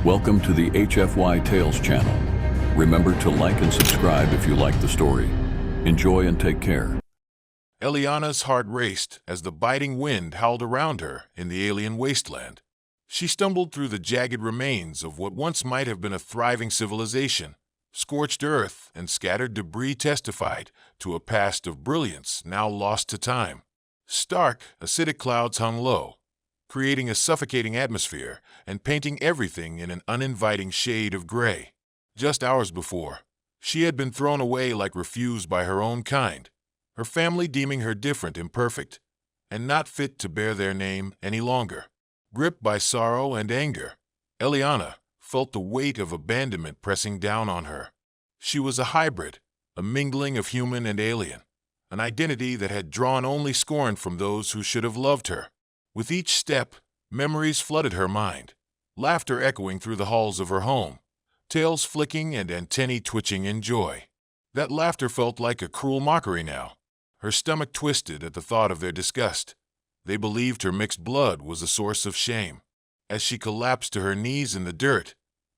Welcome to the HFY Tales channel. Remember to like and subscribe if you like the story. Enjoy and take care. Eliana's heart raced as the biting wind howled around her in the alien wasteland. She stumbled through the jagged remains of what once might have been a thriving civilization. Scorched earth and scattered debris testified to a past of brilliance now lost to time. Stark, acidic clouds hung low, creating a suffocating atmosphere and painting everything in an uninviting shade of gray. Just hours before, she had been thrown away like refuse by her own kind, her family deeming her different, imperfect, and not fit to bear their name any longer. Gripped by sorrow and anger, Eliana felt the weight of abandonment pressing down on her. She was a hybrid, a mingling of human and alien, an identity that had drawn only scorn from those who should have loved her. With each step, memories flooded her mind, laughter echoing through the halls of her home, tails flicking and antennae twitching in joy. That laughter felt like a cruel mockery now. Her stomach twisted at the thought of their disgust. They believed her mixed blood was a source of shame. As she collapsed to her knees in the dirt,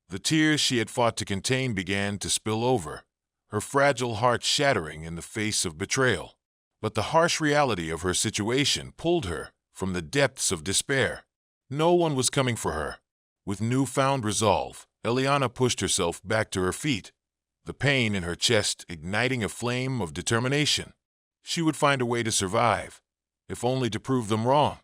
the tears she had fought to contain began to spill over, her fragile heart shattering in the face of betrayal. But the harsh reality of her situation pulled her from the depths of despair. No one was coming for her. With newfound resolve, Eliana pushed herself back to her feet, the pain in her chest igniting a flame of determination. She would find a way to survive, if only to prove them wrong.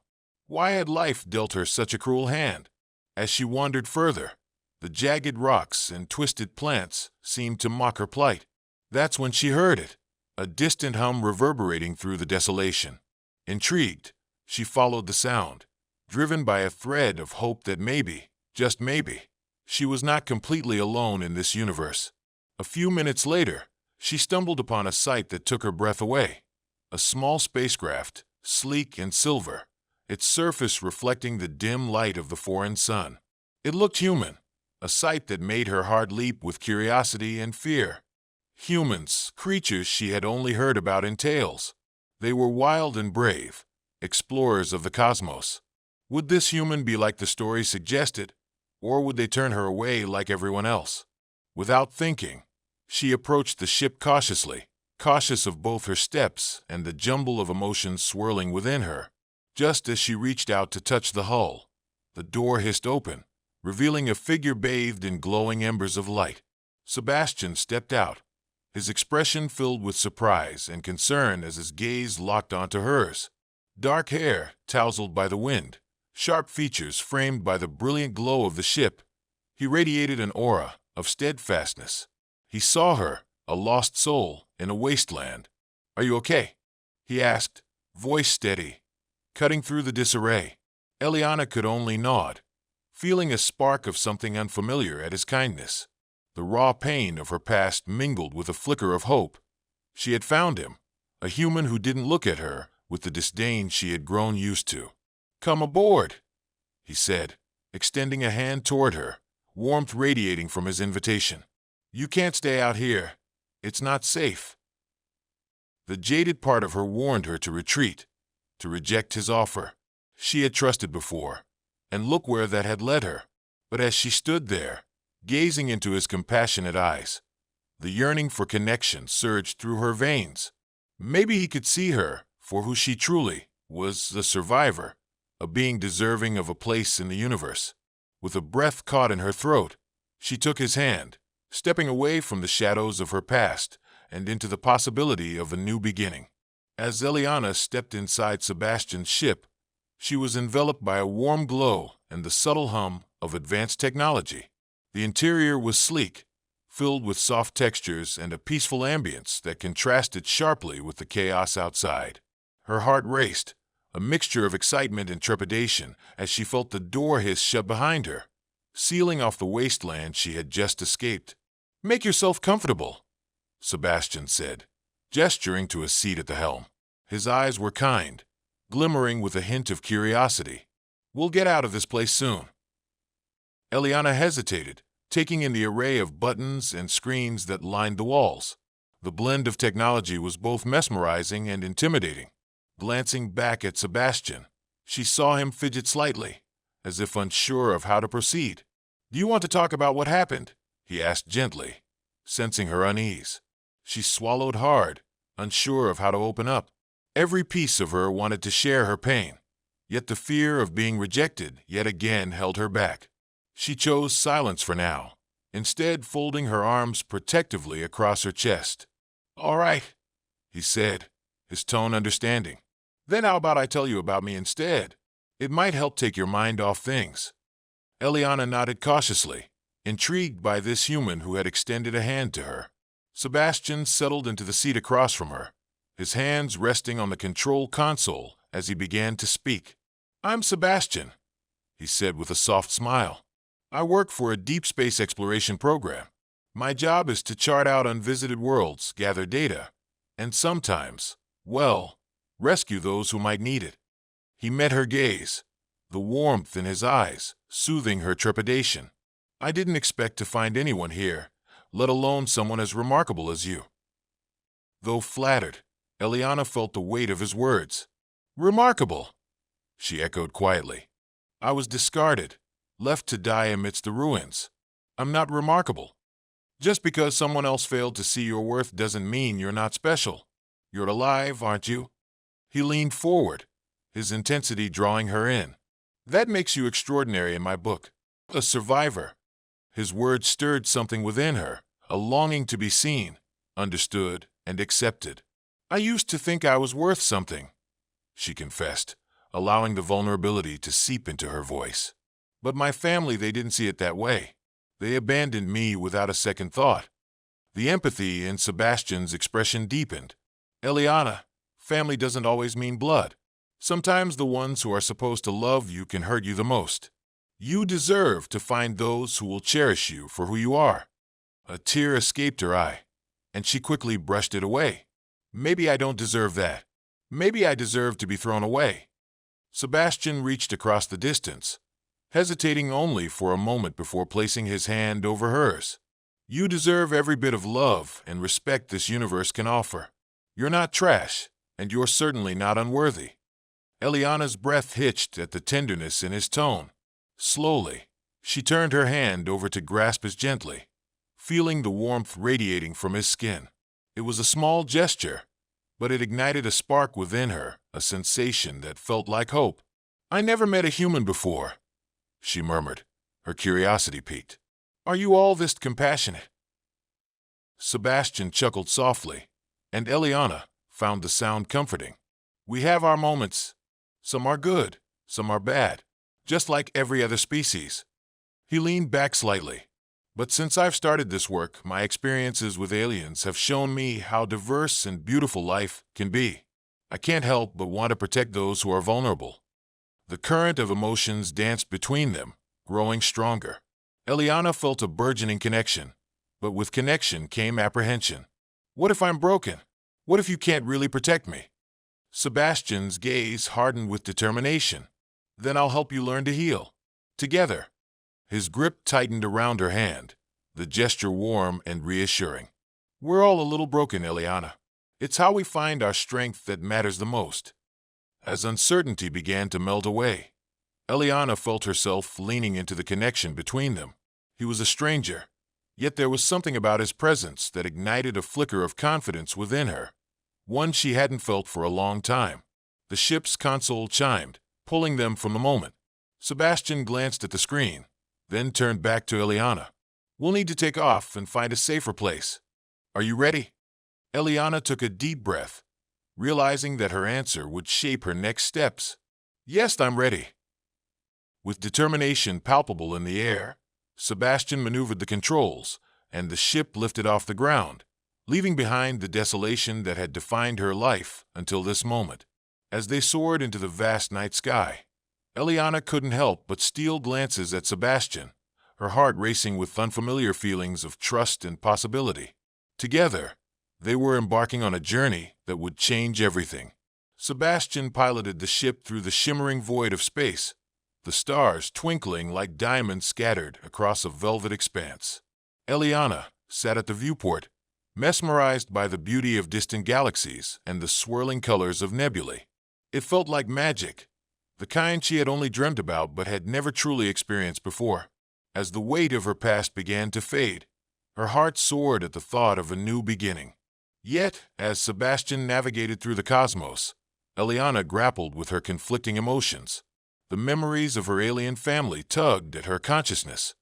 Why had life dealt her such a cruel hand? As she wandered further, the jagged rocks and twisted plants seemed to mock her plight. That's when she heard it, a distant hum reverberating through the desolation. Intrigued, she followed the sound, driven by a thread of hope that maybe, just maybe, she was not completely alone in this universe. A few minutes later, she stumbled upon a sight that took her breath away. A small spacecraft, sleek and silver, its surface reflecting the dim light of the foreign sun. It looked human, a sight that made her heart leap with curiosity and fear. Humans, creatures she had only heard about in tales. They were wild and brave, explorers of the cosmos. Would this human be like the story suggested, or would they turn her away like everyone else? Without thinking, she approached the ship cautiously, cautious of both her steps and the jumble of emotions swirling within her. Just as she reached out to touch the hull, the door hissed open, revealing a figure bathed in glowing embers of light. Sebastian stepped out, his expression filled with surprise and concern as his gaze locked onto hers. Dark hair tousled by the wind, sharp features framed by the brilliant glow of the ship, he radiated an aura of steadfastness. He saw her, a lost soul in a wasteland. "Are you okay?" he asked, voice steady, cutting through the disarray. Eliana could only nod, feeling a spark of something unfamiliar at his kindness. The raw pain of her past mingled with a flicker of hope. She had found him, a human who didn't look at her with the disdain she had grown used to. "Come aboard," he said, extending a hand toward her, warmth radiating from his invitation. "You can't stay out here. It's not safe." The jaded part of her warned her to retreat, to reject his offer. She had trusted before, and look where that had led her. But as she stood there, gazing into his compassionate eyes, the yearning for connection surged through her veins. Maybe he could see her for who she truly was, a survivor, a being deserving of a place in the universe. With a breath caught in her throat, she took his hand, stepping away from the shadows of her past and into the possibility of a new beginning. As Eliana stepped inside Sebastian's ship, she was enveloped by a warm glow and the subtle hum of advanced technology. The interior was sleek, filled with soft textures and a peaceful ambience that contrasted sharply with the chaos outside. Her heart raced, a mixture of excitement and trepidation as she felt the door hiss shut behind her, sealing off the wasteland she had just escaped. "Make yourself comfortable," Sebastian said, gesturing to a seat at the helm. His eyes were kind, glimmering with a hint of curiosity. "We'll get out of this place soon." Eliana hesitated, taking in the array of buttons and screens that lined the walls. The blend of technology was both mesmerizing and intimidating. Glancing back at Sebastian, she saw him fidget slightly, as if unsure of how to proceed. Do you want to talk about what happened? He asked gently, sensing her unease. She swallowed hard, unsure of how to open up. Every piece of her wanted to share her pain, yet the fear of being rejected yet again held her back. She chose silence for now, instead folding her arms protectively across her chest. "All right," he said, his tone understanding. "Then how about I tell you about me instead? It might help take your mind off things." Eliana nodded cautiously, intrigued by this human who had extended a hand to her. Sebastian settled into the seat across from her, his hands resting on the control console as he began to speak. "I'm Sebastian," he said with a soft smile. "I work for a deep space exploration program. My job is to chart out unvisited worlds, gather data, and sometimes, well, rescue those who might need it." He met her gaze, the warmth in his eyes soothing her trepidation. "I didn't expect to find anyone here, let alone someone as remarkable as you." Though flattered, Eliana felt the weight of his words. "Remarkable," she echoed quietly. "I was discarded, left to die amidst the ruins. I'm not remarkable. Just because someone else failed to see your worth doesn't mean you're not special. You're alive, aren't you?" He leaned forward, his intensity drawing her in. "That makes you extraordinary in my book. A survivor." His words stirred something within her, a longing to be seen, understood, and accepted. "I used to think I was worth something," she confessed, allowing the vulnerability to seep into her voice. "But my family, they didn't see it that way. They abandoned me without a second thought." The empathy in Sebastian's expression deepened. "Eliana, family doesn't always mean blood. Sometimes the ones who are supposed to love you can hurt you the most. You deserve to find those who will cherish you for who you are." A tear escaped her eye, and she quickly brushed it away. "Maybe I don't deserve that. Maybe I deserve to be thrown away." Sebastian reached across the distance, hesitating only for a moment before placing his hand over hers. "You deserve every bit of love and respect this universe can offer. You're not trash, and you're certainly not unworthy." Eliana's breath hitched at the tenderness in his tone. Slowly, she turned her hand over to grasp his gently, feeling the warmth radiating from his skin. It was a small gesture, but it ignited a spark within her, a sensation that felt like hope. "I never met a human before," she murmured, her curiosity piqued. "Are you all this compassionate?" Sebastian chuckled softly, and Eliana found the sound comforting. "We have our moments. Some are good, some are bad, just like every other species." He leaned back slightly. "But since I've started this work, my experiences with aliens have shown me how diverse and beautiful life can be. I can't help but want to protect those who are vulnerable." The current of emotions danced between them, growing stronger. Eliana felt a burgeoning connection, but with connection came apprehension. "What if I'm broken? What if you can't really protect me?" Sebastian's gaze hardened with determination. "Then I'll help you learn to heal. Together." His grip tightened around her hand, the gesture warm and reassuring. "We're all a little broken, Eliana. It's how we find our strength that matters the most." As uncertainty began to melt away, Eliana felt herself leaning into the connection between them. He was a stranger, yet there was something about his presence that ignited a flicker of confidence within her, one she hadn't felt for a long time. The ship's console chimed, pulling them from the moment. Sebastian glanced at the screen, then turned back to Eliana. "We'll need to take off and find a safer place. Are you ready?" Eliana took a deep breath, realizing that her answer would shape her next steps. "Yes, I'm ready." With determination palpable in the air, Sebastian maneuvered the controls, and the ship lifted off the ground, leaving behind the desolation that had defined her life until this moment. As they soared into the vast night sky, Eliana couldn't help but steal glances at Sebastian, her heart racing with unfamiliar feelings of trust and possibility. Together, they were embarking on a journey that would change everything. Sebastian piloted the ship through the shimmering void of space, the stars twinkling like diamonds scattered across a velvet expanse. Eliana sat at the viewport, mesmerized by the beauty of distant galaxies and the swirling colors of nebulae. It felt like magic, the kind she had only dreamt about but had never truly experienced before. As the weight of her past began to fade, her heart soared at the thought of a new beginning. Yet, as Sebastian navigated through the cosmos, Eliana grappled with her conflicting emotions. The memories of her alien family tugged at her consciousness,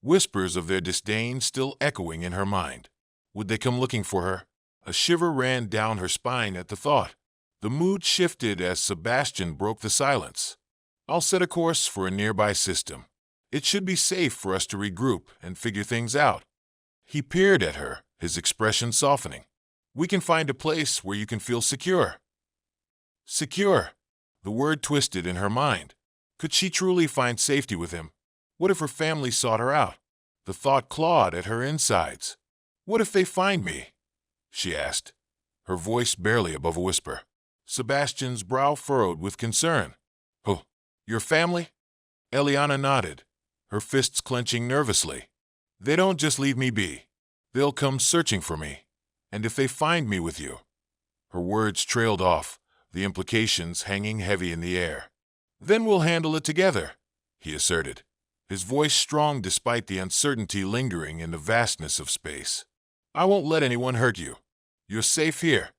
whispers of their disdain still echoing in her mind. Would they come looking for her? A shiver ran down her spine at the thought. The mood shifted as Sebastian broke the silence. I'll set a course for a nearby system. It should be safe for us to regroup and figure things out. He peered at her, his expression softening. We can find a place where you can feel secure. Secure. The word twisted in her mind. Could she truly find safety with him? What if her family sought her out? The thought clawed at her insides. What if they find me? She asked, her voice barely above a whisper. Sebastian's brow furrowed with concern. Oh, your family? Eliana nodded, her fists clenching nervously. They don't just leave me be. They'll come searching for me. And if they find me with you... Her words trailed off, the implications hanging heavy in the air. Then we'll handle it together, he asserted, his voice strong despite the uncertainty lingering in the vastness of space. I won't let anyone hurt you. You're safe here.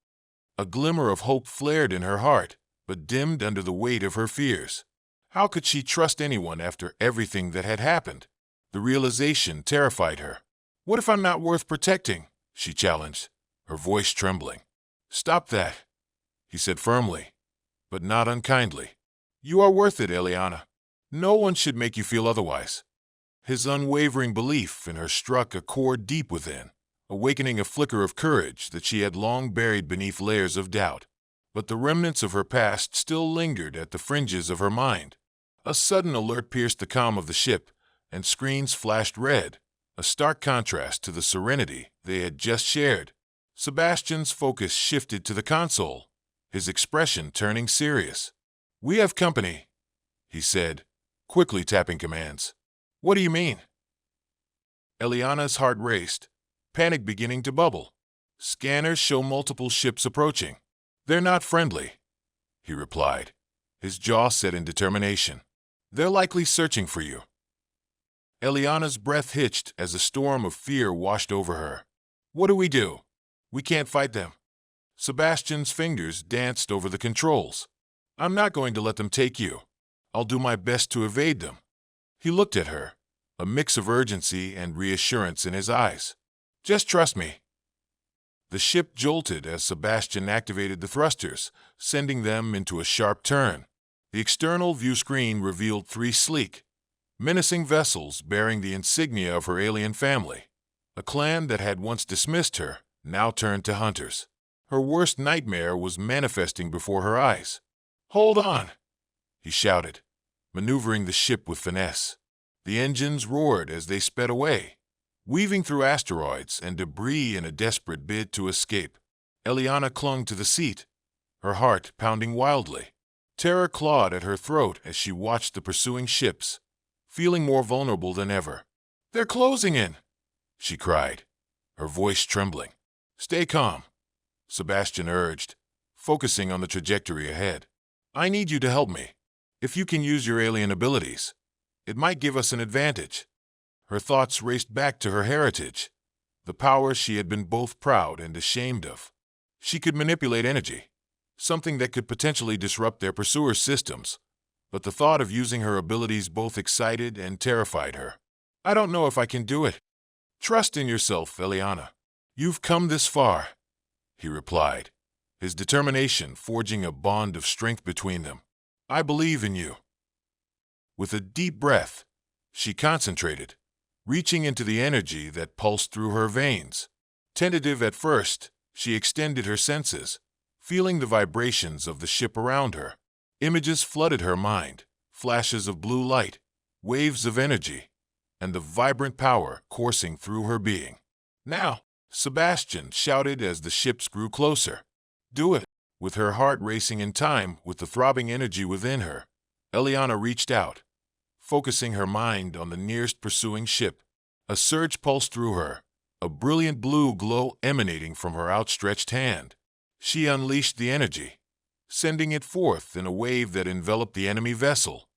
A glimmer of hope flared in her heart, but dimmed under the weight of her fears. How could she trust anyone after everything that had happened? The realization terrified her. What if I'm not worth protecting? She challenged, her voice trembling. Stop that, he said firmly, but not unkindly. You are worth it, Eliana. No one should make you feel otherwise. His unwavering belief in her struck a chord deep within, awakening a flicker of courage that she had long buried beneath layers of doubt. But the remnants of her past still lingered at the fringes of her mind. A sudden alert pierced the calm of the ship, and screens flashed red, a stark contrast to the serenity they had just shared. Sebastian's focus shifted to the console, his expression turning serious. We have company, he said, quickly tapping commands. What do you mean? Eliana's heart raced, panic beginning to bubble. Scanners show multiple ships approaching. They're not friendly, he replied, his jaw set in determination. They're likely searching for you. Eliana's breath hitched as a storm of fear washed over her. What do? We can't fight them. Sebastian's fingers danced over the controls. I'm not going to let them take you. I'll do my best to evade them. He looked at her, a mix of urgency and reassurance in his eyes. Just trust me. The ship jolted as Sebastian activated the thrusters, sending them into a sharp turn. The external view screen revealed 3 sleek, menacing vessels bearing the insignia of her alien family. A clan that had once dismissed her now turned to hunters. Her worst nightmare was manifesting before her eyes. Hold on, he shouted, maneuvering the ship with finesse. The engines roared as they sped away, weaving through asteroids and debris in a desperate bid to escape. Eliana clung to the seat, her heart pounding wildly. Terror clawed at her throat as she watched the pursuing ships, feeling more vulnerable than ever. They're closing in, she cried, her voice trembling. Stay calm, Sebastian urged, focusing on the trajectory ahead. I need you to help me. If you can use your alien abilities, it might give us an advantage. Her thoughts raced back to her heritage, the power she had been both proud and ashamed of. She could manipulate energy, something that could potentially disrupt their pursuers' systems, but the thought of using her abilities both excited and terrified her. I don't know if I can do it. Trust in yourself, Eliana. You've come this far, he replied, his determination forging a bond of strength between them. I believe in you. With a deep breath, she concentrated, reaching into the energy that pulsed through her veins. Tentative at first, she extended her senses, feeling the vibrations of the ship around her. Images flooded her mind, flashes of blue light, waves of energy, and the vibrant power coursing through her being. Now, Sebastian shouted as the ships grew closer. Do it. With her heart racing in time with the throbbing energy within her, Eliana reached out, focusing her mind on the nearest pursuing ship. A surge pulsed through her, a brilliant blue glow emanating from her outstretched hand. She unleashed the energy, sending it forth in a wave that enveloped the enemy vessel.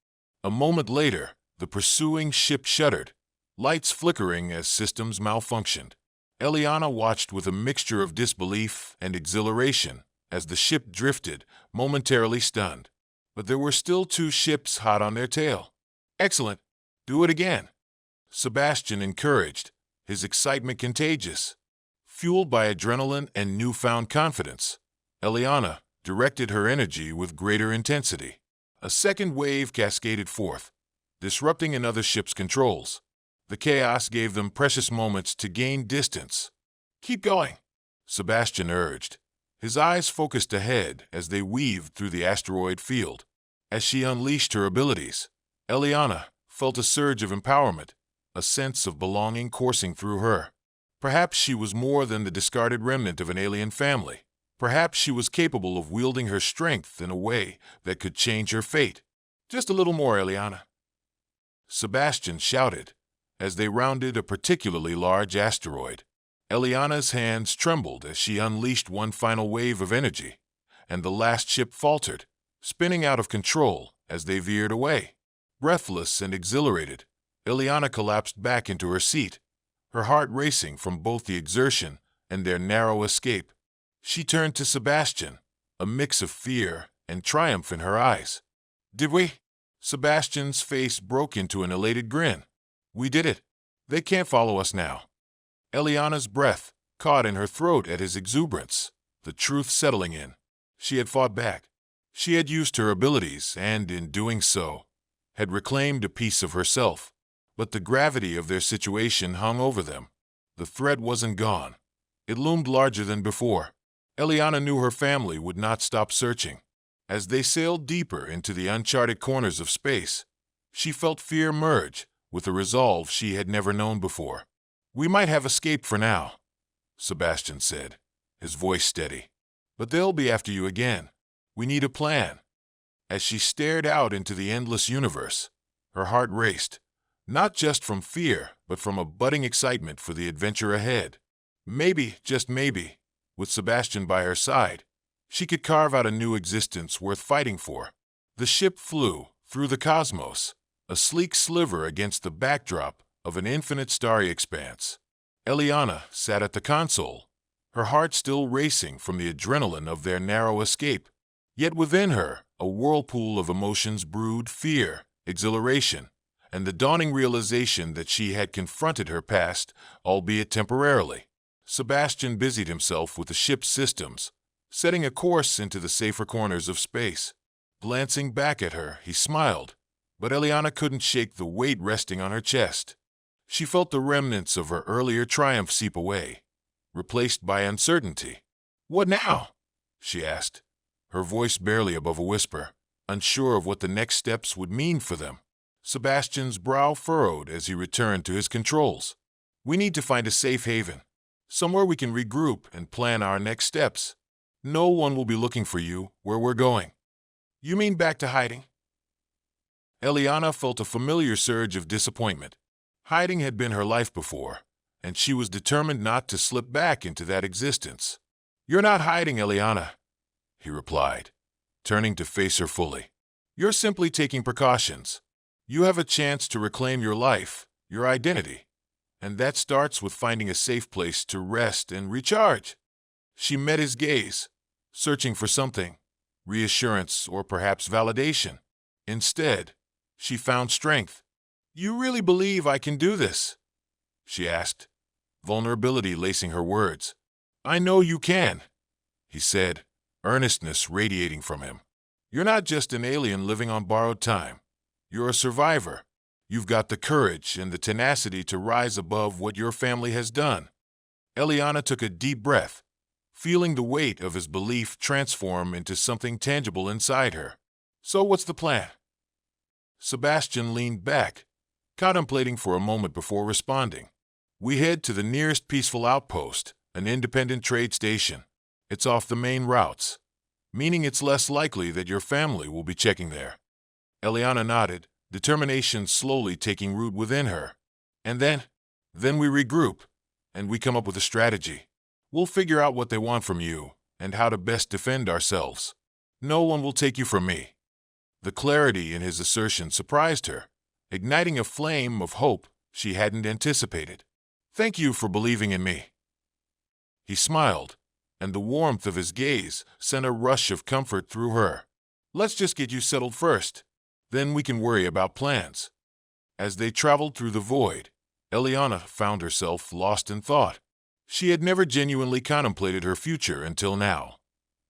A moment later, the pursuing ship shuddered, lights flickering as systems malfunctioned. Eliana watched with a mixture of disbelief and exhilaration as the ship drifted, momentarily stunned. But there were still 2 ships hot on their tail. Excellent. Do it again. Sebastian encouraged, his excitement contagious. Fueled by adrenaline and newfound confidence, Eliana directed her energy with greater intensity. A second wave cascaded forth, disrupting another ship's controls. The chaos gave them precious moments to gain distance. Keep going, Sebastian urged, his eyes focused ahead as they weaved through the asteroid field. As she unleashed her abilities, Eliana felt a surge of empowerment, a sense of belonging coursing through her. Perhaps she was more than the discarded remnant of an alien family. Perhaps she was capable of wielding her strength in a way that could change her fate. Just a little more, Eliana, Sebastian shouted as they rounded a particularly large asteroid. Eliana's hands trembled as she unleashed one final wave of energy, and the last ship faltered, spinning out of control as they veered away. Breathless and exhilarated, Eliana collapsed back into her seat, her heart racing from both the exertion and their narrow escape. She turned to Sebastian, a mix of fear and triumph in her eyes. Did we? Sebastian's face broke into an elated grin. We did it. They can't follow us now. Eliana's breath caught in her throat at his exuberance, the truth settling in. She had fought back. She had used her abilities and, in doing so, had reclaimed a piece of herself. But the gravity of their situation hung over them. The threat wasn't gone. It loomed larger than before. Eliana knew her family would not stop searching. As they sailed deeper into the uncharted corners of space, she felt fear merge with a resolve she had never known before. We might have escaped for now, Sebastian said, his voice steady. But they'll be after you again. We need a plan. As she stared out into the endless universe, her heart raced, not just from fear, but from a budding excitement for the adventure ahead. Maybe, just maybe, with Sebastian by her side, she could carve out a new existence worth fighting for. The ship flew through the cosmos, a sleek sliver against the backdrop of an infinite starry expanse. Eliana sat at the console, her heart still racing from the adrenaline of their narrow escape. Yet within her, a whirlpool of emotions brewed: fear, exhilaration, and the dawning realization that she had confronted her past, albeit temporarily. Sebastian busied himself with the ship's systems, setting a course into the safer corners of space. Glancing back at her, he smiled, but Eliana couldn't shake the weight resting on her chest. She felt the remnants of her earlier triumph seep away, replaced by uncertainty. "What now?" she asked, her voice barely above a whisper, unsure of what the next steps would mean for them. Sebastian's brow furrowed as he returned to his controls. "We need to find a safe haven, somewhere we can regroup and plan our next steps. No one will be looking for you where we're going." "You mean back to hiding?" Eliana felt a familiar surge of disappointment. Hiding had been her life before, and she was determined not to slip back into that existence. "You're not hiding, Eliana," he replied, turning to face her fully. "You're simply taking precautions. You have a chance to reclaim your life, your identity, and that starts with finding a safe place to rest and recharge." She met his gaze, searching for something, reassurance or perhaps validation. Instead, she found strength. "You really believe I can do this?" she asked, vulnerability lacing her words. "I know you can," he said, earnestness radiating from him. "You're not just an alien living on borrowed time. You're a survivor. You've got the courage and the tenacity to rise above what your family has done." Eliana took a deep breath, feeling the weight of his belief transform into something tangible inside her. "So what's the plan?" Sebastian leaned back, contemplating for a moment before responding. "We head to the nearest peaceful outpost, an independent trade station. It's off the main routes, meaning it's less likely that your family will be checking there." Eliana nodded, determination slowly taking root within her. "And then we regroup, and we come up with a strategy. We'll figure out what they want from you and how to best defend ourselves. No one will take you from me." The clarity in his assertion surprised her, igniting a flame of hope she hadn't anticipated. "Thank you for believing in me." He smiled, and the warmth of his gaze sent a rush of comfort through her. "Let's just get you settled first. Then we can worry about plans." As they traveled through the void, Eliana found herself lost in thought. She had never genuinely contemplated her future until now.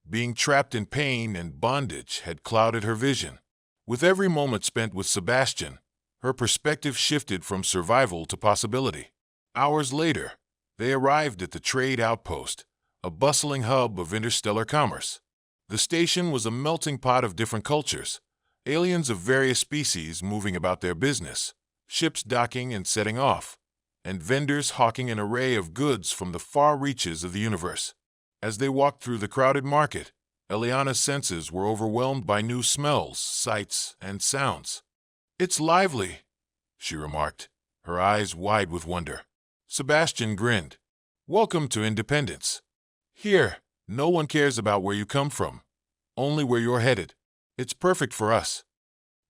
Being trapped in pain and bondage had clouded her vision. With every moment spent with Sebastian, her perspective shifted from survival to possibility. Hours later, they arrived at the trade outpost, a bustling hub of interstellar commerce. The station was a melting pot of different cultures, aliens of various species moving about their business, ships docking and setting off, and vendors hawking an array of goods from the far reaches of the universe. As they walked through the crowded market, Eliana's senses were overwhelmed by new smells, sights, and sounds. "It's lively," she remarked, her eyes wide with wonder. Sebastian grinned. "Welcome to independence. Here, no one cares about where you come from, only where you're headed. It's perfect for us."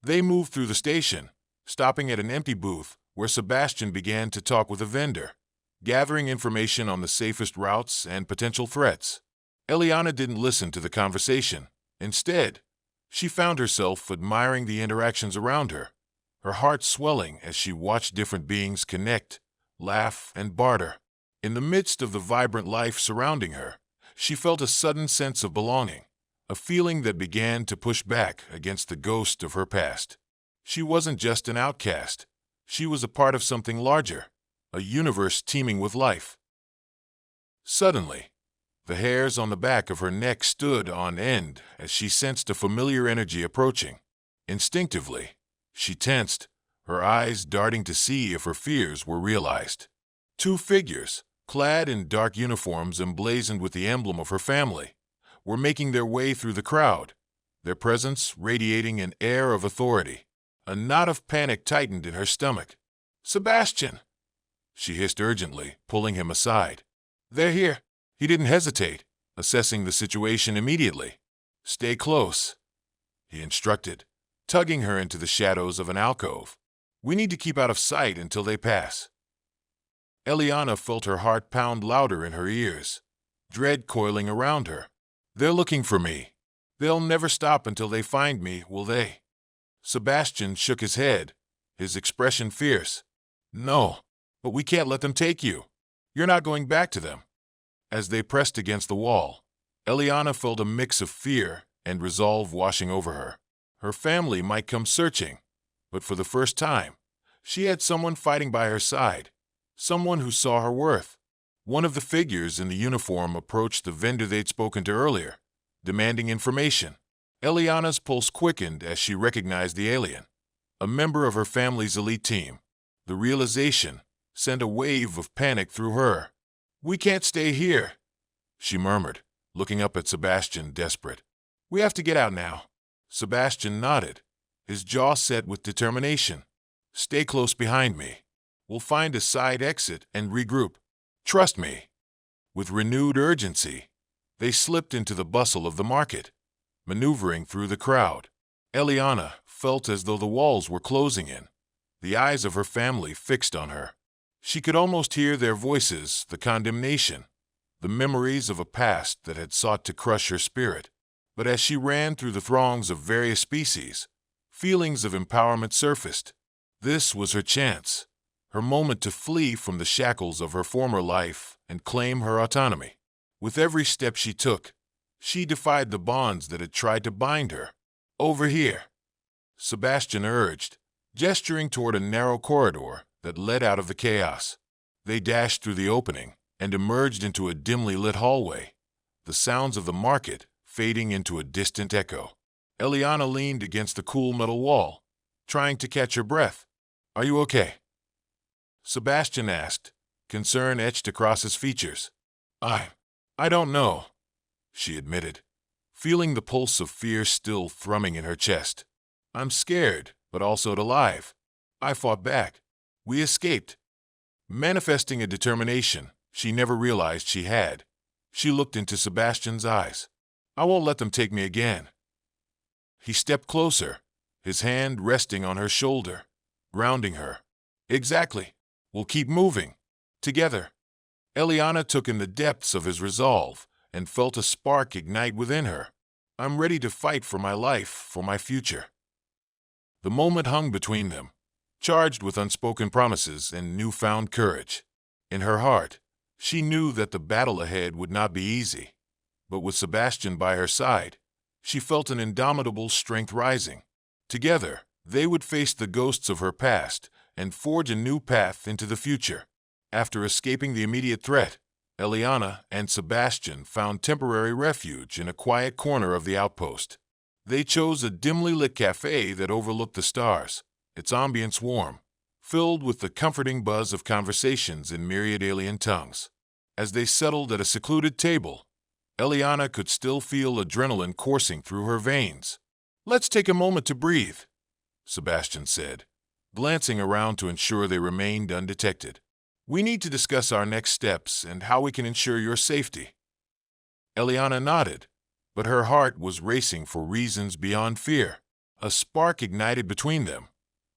They moved through the station, stopping at an empty booth where Sebastian began to talk with a vendor, gathering information on the safest routes and potential threats. Eliana didn't listen to the conversation. Instead, she found herself admiring the interactions around her, her heart swelling as she watched different beings connect, laugh, and barter. In the midst of the vibrant life surrounding her, she felt a sudden sense of belonging, a feeling that began to push back against the ghost of her past. She wasn't just an outcast. She was a part of something larger, a universe teeming with life. Suddenly, the hairs on the back of her neck stood on end as she sensed a familiar energy approaching. Instinctively, she tensed, her eyes darting to see if her fears were realized. Two figures, clad in dark uniforms emblazoned with the emblem of her family, were making their way through the crowd, their presence radiating an air of authority. A knot of panic tightened in her stomach. "Sebastian!" she hissed urgently, pulling him aside. "They're here." He didn't hesitate, assessing the situation immediately. "Stay close," he instructed, tugging her into the shadows of an alcove. "We need to keep out of sight until they pass." Eliana felt her heart pound louder in her ears, dread coiling around her. "They're looking for me. They'll never stop until they find me, will they?" Sebastian shook his head, his expression fierce. "No, but we can't let them take you. You're not going back to them." As they pressed against the wall, Eliana felt a mix of fear and resolve washing over her. Her family might come searching, but for the first time, she had someone fighting by her side, someone who saw her worth. One of the figures in the uniform approached the vendor they'd spoken to earlier, demanding information. Eliana's pulse quickened as she recognized the alien, a member of her family's elite team. The realization sent a wave of panic through her. "We can't stay here," she murmured, looking up at Sebastian, desperate. "We have to get out now." Sebastian nodded, his jaw set with determination. "Stay close behind me. We'll find a side exit and regroup. Trust me." With renewed urgency, they slipped into the bustle of the market, maneuvering through the crowd. Eliana felt as though the walls were closing in, the eyes of her family fixed on her. She could almost hear their voices, the condemnation, the memories of a past that had sought to crush her spirit. But as she ran through the throngs of various species, feelings of empowerment surfaced. This was her chance, her moment to flee from the shackles of her former life and claim her autonomy. With every step she took, she defied the bonds that had tried to bind her. "Over here," Sebastian urged, gesturing toward a narrow corridor that led out of the chaos. They dashed through the opening and emerged into a dimly lit hallway, the sounds of the market fading into a distant echo. Eliana leaned against the cool metal wall, trying to catch her breath. "Are you okay?" Sebastian asked, concern etched across his features. I don't know," she admitted, feeling the pulse of fear still thrumming in her chest. "I'm scared, but also alive. I fought back. We escaped." Manifesting a determination she never realized she had, she looked into Sebastian's eyes. "I won't let them take me again." He stepped closer, his hand resting on her shoulder, grounding her. "Exactly. We'll keep moving. Together. Eliana took in the depths of his resolve and felt a spark ignite within her. I'm ready to fight for my life, for my future. The moment hung between them, charged with unspoken promises and newfound courage. In her heart, she knew that the battle ahead would not be easy. But with Sebastian by her side, she felt an indomitable strength rising. Together, they would face the ghosts of her past and forge a new path into the future. After escaping the immediate threat, Eliana and Sebastian found temporary refuge in a quiet corner of the outpost. They chose a dimly lit cafe that overlooked the stars, its ambience warm, filled with the comforting buzz of conversations in myriad alien tongues. As they settled at a secluded table, Eliana could still feel adrenaline coursing through her veins. Let's take a moment to breathe, Sebastian said, glancing around to ensure they remained undetected. We need to discuss our next steps and how we can ensure your safety. Eliana nodded, but her heart was racing for reasons beyond fear. A spark ignited between them.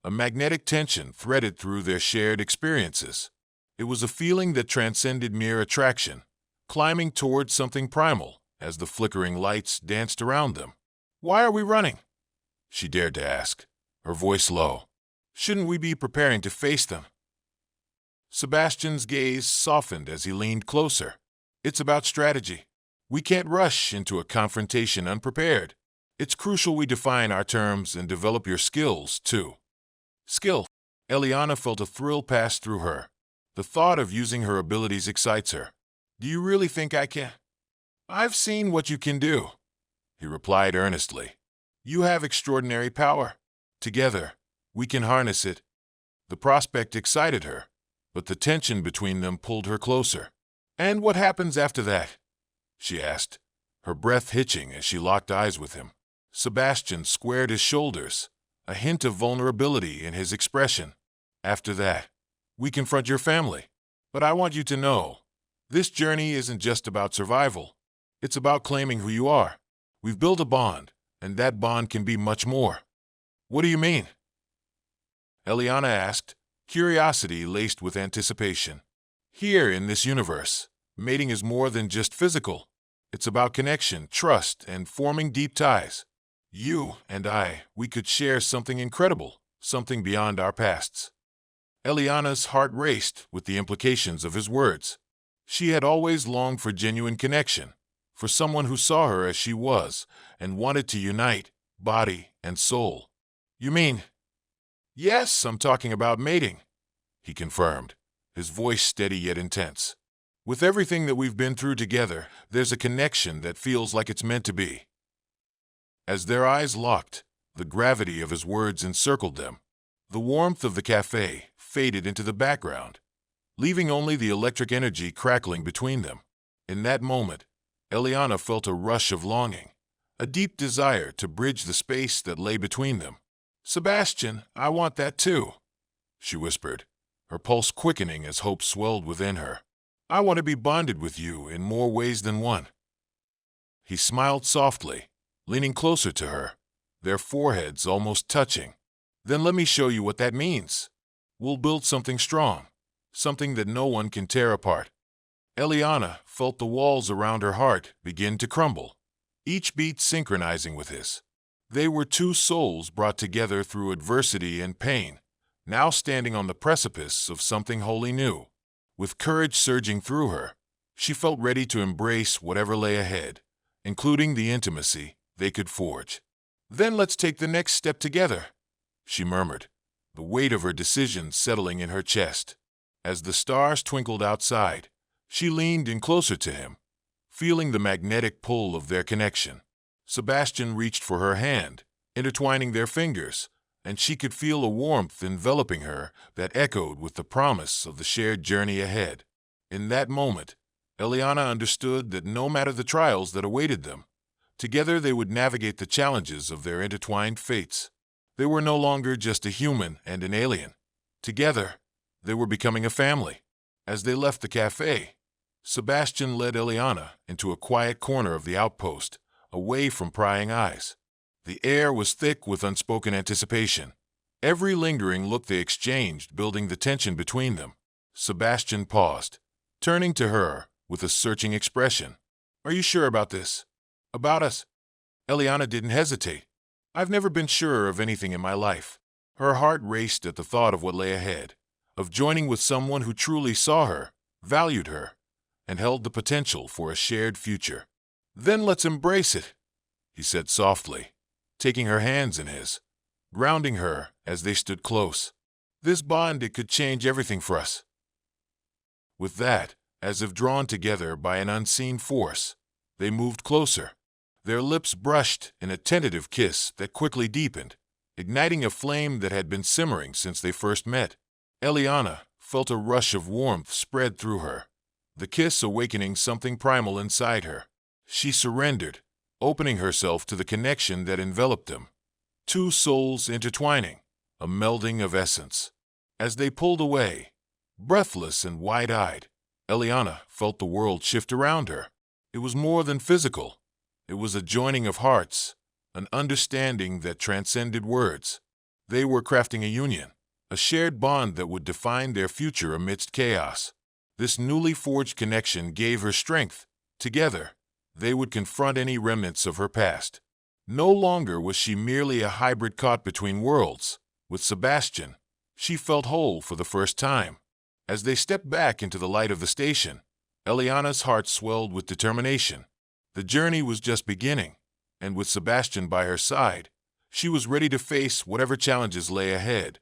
A magnetic tension threaded through their shared experiences. It was a feeling that transcended mere attraction, climbing towards something primal as the flickering lights danced around them. Why are we running? She dared to ask, her voice low. Shouldn't we be preparing to face them? Sebastian's gaze softened as he leaned closer. It's about strategy. We can't rush into a confrontation unprepared. It's crucial we define our terms and develop your skills, too. Skill. Eliana felt a thrill pass through her. The thought of using her abilities excites her. Do you really think I can? I've seen what you can do, he replied earnestly. You have extraordinary power. Together, we can harness it. The prospect excited her, but the tension between them pulled her closer. And what happens after that? She asked, her breath hitching as she locked eyes with him. Sebastian squared his shoulders, a hint of vulnerability in his expression. After that, we confront your family. But I want you to know, this journey isn't just about survival. It's about claiming who you are. We've built a bond, and that bond can be much more. What do you mean? Eliana asked, curiosity laced with anticipation. Here in this universe, mating is more than just physical. It's about connection, trust, and forming deep ties. You and I, we could share something incredible, something beyond our pasts. Eliana's heart raced with the implications of his words. She had always longed for genuine connection, for someone who saw her as she was and wanted to unite body and soul. You mean? Yes, I'm talking about mating, he confirmed, his voice steady yet intense. With everything that we've been through together, there's a connection that feels like it's meant to be. As their eyes locked, the gravity of his words encircled them. The warmth of the cafe faded into the background, leaving only the electric energy crackling between them. In that moment, Eliana felt a rush of longing, a deep desire to bridge the space that lay between them. Sebastian, I want that too, she whispered, her pulse quickening as hope swelled within her. I want to be bonded with you in more ways than one. He smiled softly, leaning closer to her, their foreheads almost touching. Then let me show you what that means. We'll build something strong, something that no one can tear apart. Eliana felt the walls around her heart begin to crumble, each beat synchronizing with his. They were two souls brought together through adversity and pain, now standing on the precipice of something wholly new. With courage surging through her, she felt ready to embrace whatever lay ahead, including the intimacy they could forge. Then let's take the next step together, she murmured, the weight of her decision settling in her chest. As the stars twinkled outside, she leaned in closer to him, feeling the magnetic pull of their connection. Sebastian reached for her hand, intertwining their fingers, and she could feel a warmth enveloping her that echoed with the promise of the shared journey ahead. In that moment, Eliana understood that no matter the trials that awaited them, together they would navigate the challenges of their intertwined fates. They were no longer just a human and an alien. Together, they were becoming a family. As they left the cafe, Sebastian led Eliana into a quiet corner of the outpost, away from prying eyes. The air was thick with unspoken anticipation, every lingering look they exchanged building the tension between them. Sebastian paused, turning to her with a searching expression. Are you sure about this? About us? Eliana didn't hesitate. I've never been surer of anything in my life. Her heart raced at the thought of what lay ahead, of joining with someone who truly saw her, valued her, and held the potential for a shared future. Then let's embrace it, he said softly, taking her hands in his, grounding her as they stood close. This bond, it could change everything for us. With that, as if drawn together by an unseen force, they moved closer. Their lips brushed in a tentative kiss that quickly deepened, igniting a flame that had been simmering since they first met. Eliana felt a rush of warmth spread through her, the kiss awakening something primal inside her. She surrendered, opening herself to the connection that enveloped them. Two souls intertwining, a melding of essence. As they pulled away, breathless and wide-eyed, Eliana felt the world shift around her. It was more than physical. It was a joining of hearts, an understanding that transcended words. They were crafting a union, a shared bond that would define their future amidst chaos. This newly forged connection gave her strength. Together, they would confront any remnants of her past. No longer was she merely a hybrid caught between worlds. With Sebastian, she felt whole for the first time. As they stepped back into the light of the station, Eliana's heart swelled with determination. The journey was just beginning, and with Sebastian by her side, she was ready to face whatever challenges lay ahead,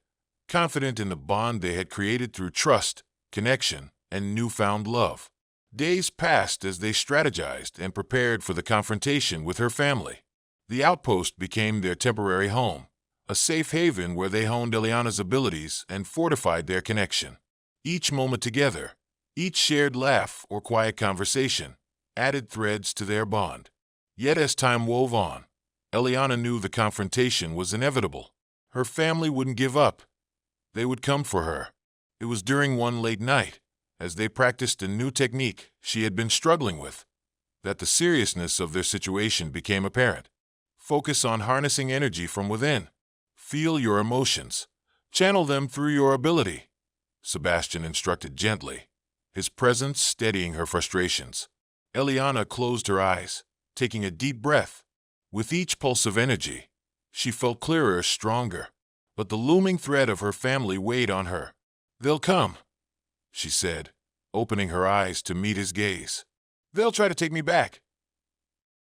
confident in the bond they had created through trust, connection, and newfound love. Days passed as they strategized and prepared for the confrontation with her family. The outpost became their temporary home, a safe haven where they honed Eliana's abilities and fortified their connection. Each moment together, each shared laugh or quiet conversation, added threads to their bond. Yet as time wove on, Eliana knew the confrontation was inevitable. Her family wouldn't give up. They would come for her. It was during one late night, as they practiced a new technique she had been struggling with, that the seriousness of their situation became apparent. Focus on harnessing energy from within. Feel your emotions. Channel them through your ability, Sebastian instructed gently, his presence steadying her frustrations. Eliana closed her eyes, taking a deep breath. With each pulse of energy, she felt clearer, stronger, but the looming threat of her family weighed on her. They'll come, she said, opening her eyes to meet his gaze. They'll try to take me back.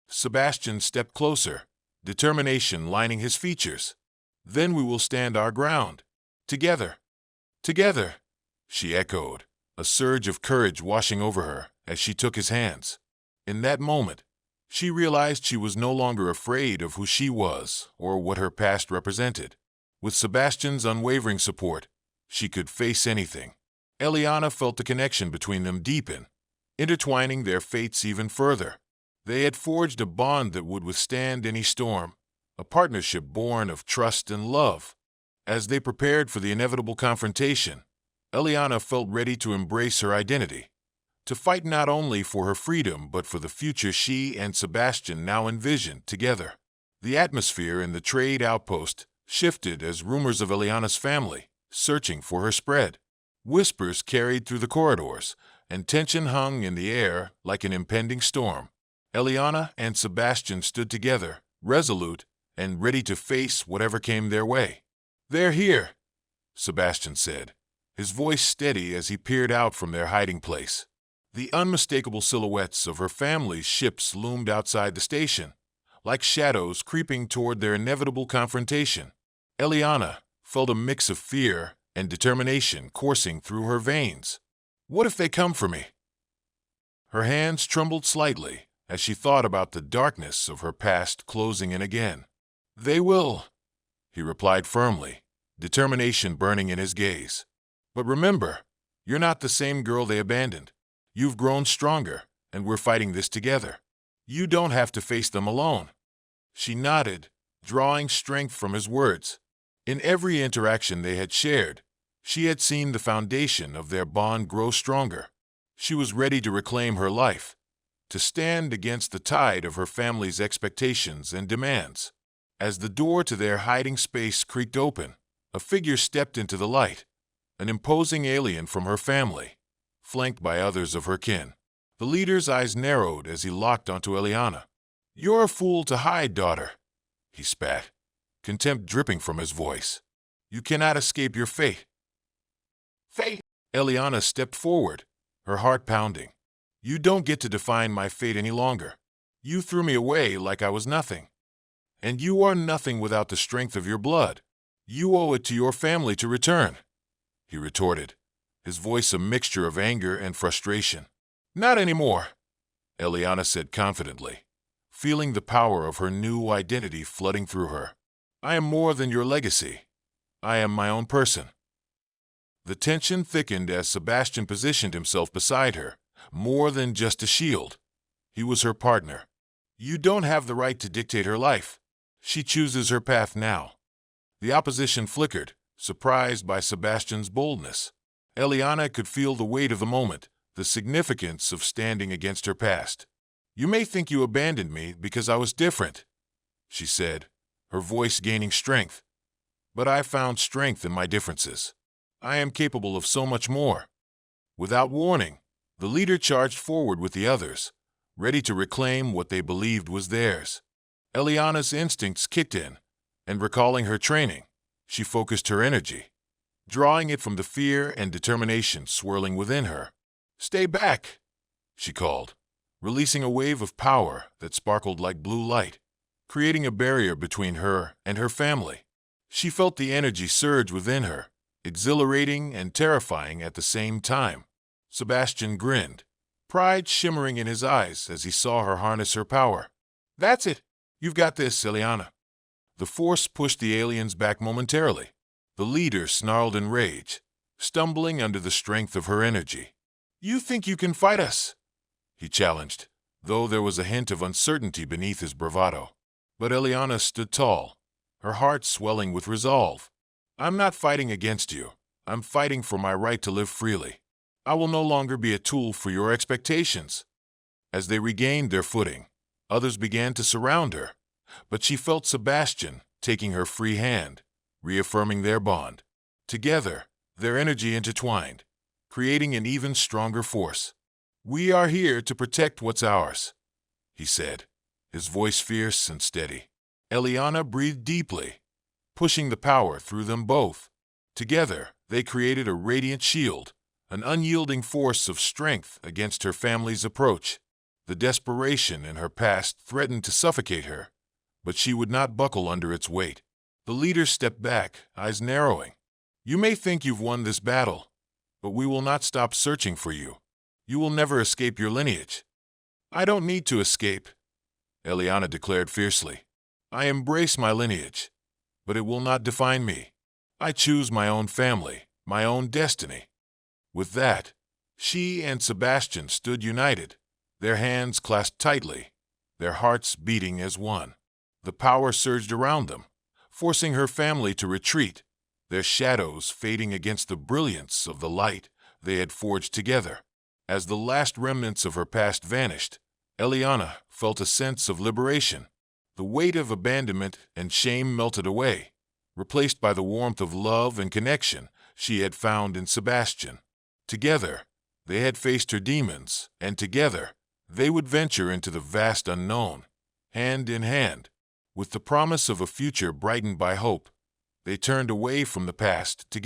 Sebastian stepped closer, determination lining his features. Then we will stand our ground. Together. Together, she echoed, a surge of courage washing over her as she took his hands. In that moment, she realized she was no longer afraid of who she was or what her past represented. With Sebastian's unwavering support, she could face anything. Eliana felt the connection between them deepen, intertwining their fates even further. They had forged a bond that would withstand any storm, a partnership born of trust and love. As they prepared for the inevitable confrontation, Eliana felt ready to embrace her identity, to fight not only for her freedom but for the future she and Sebastian now envisioned together. The atmosphere in the trade outpost shifted as rumors of Eliana's family searching for her spread. Whispers carried through the corridors, and tension hung in the air like an impending storm. Eliana and Sebastian stood together, resolute and ready to face whatever came their way. They're here, Sebastian said, his voice steady as he peered out from their hiding place. The unmistakable silhouettes of her family's ships loomed outside the station, like shadows creeping toward their inevitable confrontation. Eliana felt a mix of fear and determination coursing through her veins. What if they come for me? Her hands trembled slightly as she thought about the darkness of her past closing in again. They will, he replied firmly, determination burning in his gaze. But remember, you're not the same girl they abandoned. You've grown stronger, and we're fighting this together. You don't have to face them alone. She nodded, drawing strength from his words. In every interaction they had shared, she had seen the foundation of their bond grow stronger. She was ready to reclaim her life, to stand against the tide of her family's expectations and demands. As the door to their hiding space creaked open, a figure stepped into the light, an imposing alien from her family, flanked by others of her kin. The leader's eyes narrowed as he locked onto Eliana. "You're a fool to hide, daughter," he spat, contempt dripping from his voice. "You cannot escape your fate." "Fate?" Eliana stepped forward, her heart pounding. "You don't get to define my fate any longer. You threw me away like I was nothing. And you are nothing without the strength of your blood. You owe it to your family to return," he retorted, his voice a mixture of anger and frustration. "Not anymore," Eliana said confidently, feeling the power of her new identity flooding through her. "I am more than your legacy. I am my own person." The tension thickened as Sebastian positioned himself beside her, more than just a shield. He was her partner. "You don't have the right to dictate her life. She chooses her path now." The opposition flickered, surprised by Sebastian's boldness. Eliana could feel the weight of the moment, the significance of standing against her past. "You may think you abandoned me because I was different," she said, her voice gaining strength. "But I found strength in my differences. I am capable of so much more." Without warning, the leader charged forward with the others, ready to reclaim what they believed was theirs. Eliana's instincts kicked in, and recalling her training, she focused her energy, drawing it from the fear and determination swirling within her. "Stay back," she called, releasing a wave of power that sparkled like blue light, creating a barrier between her and her family. She felt the energy surge within her, exhilarating and terrifying at the same time. Sebastian grinned, pride shimmering in his eyes as he saw her harness her power. "That's it. You've got this, Eliana." The force pushed the aliens back momentarily. The leader snarled in rage, stumbling under the strength of her energy. "You think you can fight us?" he challenged, though there was a hint of uncertainty beneath his bravado. But Eliana stood tall, her heart swelling with resolve. "I'm not fighting against you. I'm fighting for my right to live freely. I will no longer be a tool for your expectations." As they regained their footing, others began to surround her, but she felt Sebastian taking her free hand, reaffirming their bond. Together, their energy intertwined, creating an even stronger force. "We are here to protect what's ours," he said, his voice fierce and steady. Eliana breathed deeply, pushing the power through them both. Together, they created a radiant shield, an unyielding force of strength against her family's approach. The desperation in her past threatened to suffocate her, but she would not buckle under its weight. The leader stepped back, eyes narrowing. "You may think you've won this battle, but we will not stop searching for you. You will never escape your lineage." "I don't need to escape," Eliana declared fiercely. "I embrace my lineage, but it will not define me. I choose my own family, my own destiny." With that, she and Sebastian stood united, their hands clasped tightly, their hearts beating as one. The power surged around them, forcing her family to retreat, their shadows fading against the brilliance of the light they had forged together. As the last remnants of her past vanished, Eliana felt a sense of liberation. The weight of abandonment and shame melted away, replaced by the warmth of love and connection she had found in Sebastian. Together, they had faced her demons, and together, they would venture into the vast unknown, hand in hand. With the promise of a future brightened by hope, they turned away from the past together.